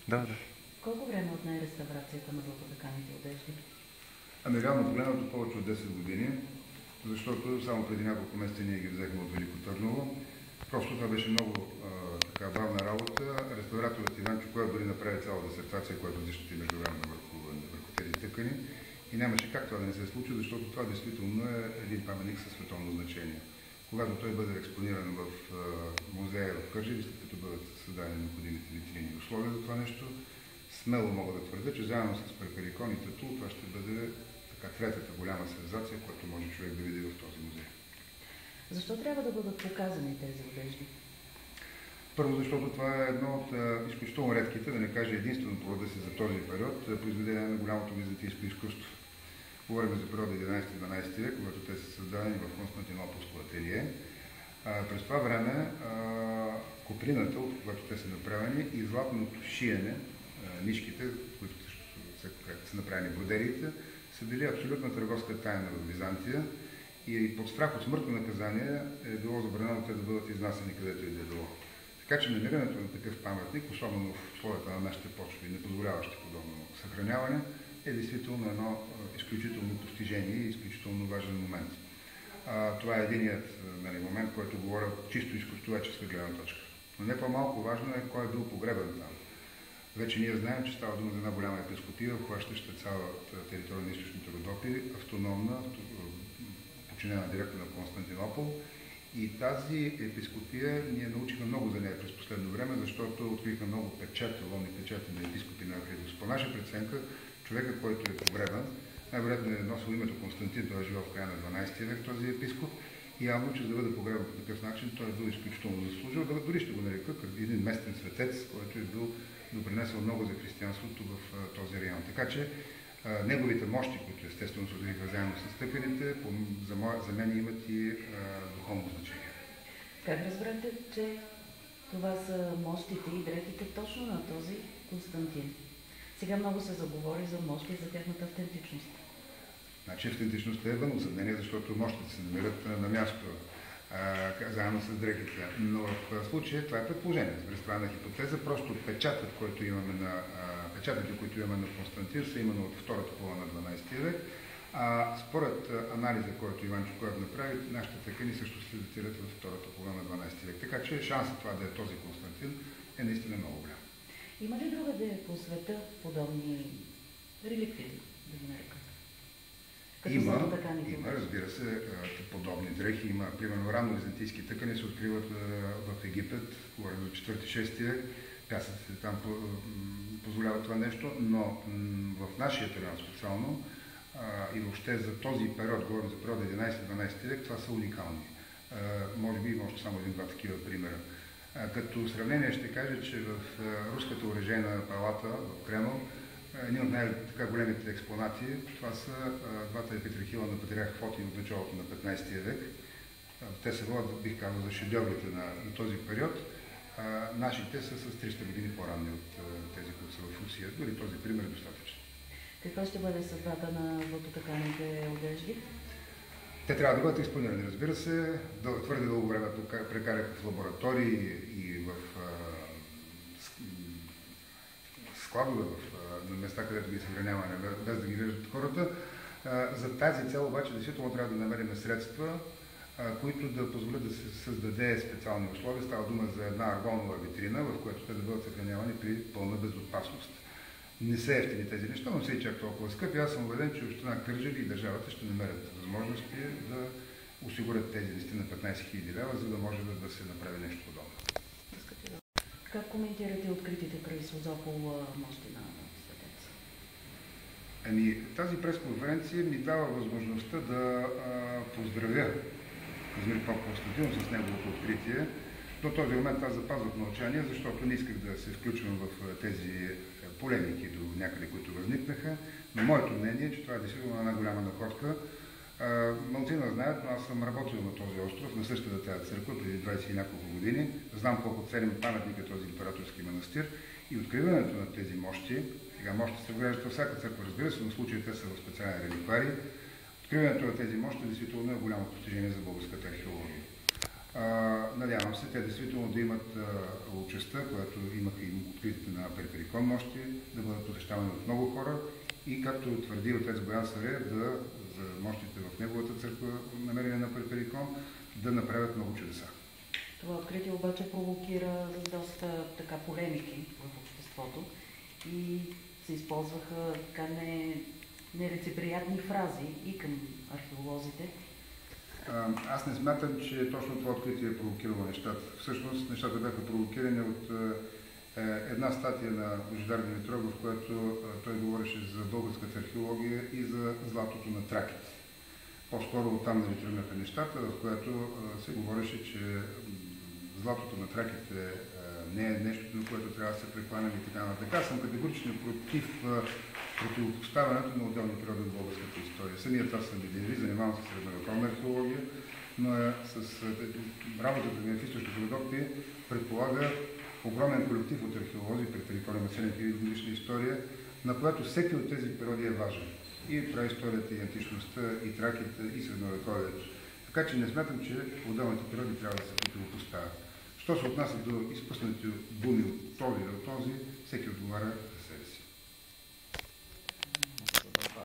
Да, да. Колко време отне реставрацията на златотъканите одежди? Ами реално погледнато повече от 10 години, защото само преди няколко месеца ние ги взехме от Велико Търново. Просто това беше много бавна работа. Реставраторът Иван Чукоев дори направи цяла дисертация, която защити междувременно върху тези тъкани. И нямаше как това да не се случи, защото това действително е един паметник със световно значение. Когато той бъде експониран в музея в Кърджали, след като бъдат създадени необходимите витрини и условия за това нещо, смело мога да твърдя, че заедно с Перперикон и Татул това ще бъде третата голяма сензация, която може човек да види в този музей. Защо трябва да бъдат показани тези одежди? Първо, защото това е едно от изключително редките, да не кажа единствено по рода си за този период, произведение на голямото византийско изкуство. Говорим за периода 11-12 век, когато те са създадени в Константинополско ателие. През това време коприната, от която те са направени, и златното шиене, нишките, които са направени бродериите, са били абсолютна търговска тайна в Византия и под страх от смъртно наказание е било забранено те да бъдат изнасени където и да е било. Така че намирането на такъв паметник, особено в условията на нашите почви, не позволяващи подобно съхраняване, е действително едно изключително постижение и изключително важен момент. Това е единият момент, който говоря чисто изкуствоведческа гледна точка. Но не по-малко важно е кой е бил погребан там. Вече ние знаем, че става дума за една голяма епископия, обхващаща цялата територия на източните Родопи, автономна, подчинена директно на Константинопол. И тази епископия ние научихме много за нея през последно време, защото открихме много печати, ловни печати на епископи на Ахридос. По наша преценка, човека, който е погребан, най-вероятно е носил името Константин, той е живял в края на 12 век този епископ. И явно, че за да бъде погребан по такъв начин, той е бил изключително заслужил. Дори ще го нарека един местен светец, който е бил допринесъл много за християнството в този район. Така че неговите мощи, които естествено се отразиха заедно с тъканите, за мен имат и духовно значение. Как разбрахте, че това са мощите и дрехите точно на този Константин? Сега много се заговори за мощи и за тяхната автентичност. Значи автентичността е вън съмнение, защото мощите се намират на място, заедно с дрехите. Но в случая това е предположение, с на хипотеза, просто печатите, които имаме на Константин, са именно от втората половина на 12 век. Според анализа, който Иван Чукоев направи, нашите тъкани също се датират в втората половина на 12 век. Така че шансът това да е този Константин е наистина много голям. Има ли другаде по света подобни реликвии, да ги нарека? Има, разбира се, подобни дрехи. Има, примерно, ранно византийски тъкани се откриват в Египет, говорим за 4-6 век. Пясъците там позволяват това нещо, но в нашия район специално и въобще за този период, говорим за периода 11-12 век, това са уникални. Може би има още само един-два такива примера. Като сравнение ще кажа, че в руската оръжейна палата в Кремъл един от най-големите експонати, това са двата епитрахила на патриарх Фотий от началото на 15 век. Те се водят, бих казал, за шедьоврите на този период. Нашите са с 300 години по-ранни от тези, които са в Русия. Дори този пример е достатъчен. Каква ще бъде съдбата на златотъканите одежди? Те трябва да бъдат експонирани, разбира се. Твърде дълго време прекараха в лаборатории и в складове, на места, където ги съхраняваме, без да ги виждат хората. За тази цел обаче действително трябва да намерим средства, които да позволят да се създаде специални условия. Става дума за една аргонова витрина, в която те да бъдат съхранявани при пълна безопасност. Не са ефтини тези неща, но са и чак толкова скъпи. Аз съм убеден, че община Кърджали и държавата ще намерят възможности да осигурят тези наистина 15 000 лева, за да може да се направи нещо подобно. Как коментирате откритите край Созопол мощи на светеца? Тази пресконференция ми дава възможността да поздравя Казимир Попов-Константинов с неговото откритие. До този момент аз запазвах мълчание, защото не исках да се включвам в тези полемики до някъде, които възникнаха. Но моето мнение е, че това е действително една голяма находка. Малцина знаят, но аз съм работил на този остров, на същата тази църква, преди 20 и няколко години. Знам колко ценен паметник е този императорски манастир и откриването на тези мощи. Сега мощи се вглеждат във всяка църква, разбира се, но в случая те са в специален реликварий. Откриването на тези мощи действително е голямо постижение за българската археология. Надявам се те действително да имат участта, която имаха и откритите на Перперикон. Перикон мощи да бъдат посещавани от много хора и, както твърди отец Боян Сария, за мощите в неговата църква, намерение на Перикон, да направят много чудеса. Това откритие обаче провокира доста така полемики в обществото и се използваха така нелицеприятни фрази и към археолозите. Аз не смятам, че точно това откритие е провокирало нещата. Всъщност нещата бяха провокирани от една статия на Божидар Димитров, в която той говореше за българската археология и за златото на траките. По-скоро оттам нали тръгнаха нещата, в което се говореше, че златото на траките не е нещо, на което трябва да се прекланяме и така нататък. Аз съм категорично против противопоставянето на отделни периоди в българската история. Самият аз съм медиевист, занимавам се с средновековна археология, но с работата ми в източното Родопие предполага огромен колектив от археолози, пред Перикон има 7000 годишна история, на която всеки от тези периоди е важен. И праисторията, и античността, и траките, и средновековието. Така че не смятам, че отделните периоди трябва да се противопоставят. Що се отнася до изпуснати буми от този или от този, всеки отговаря за себе си.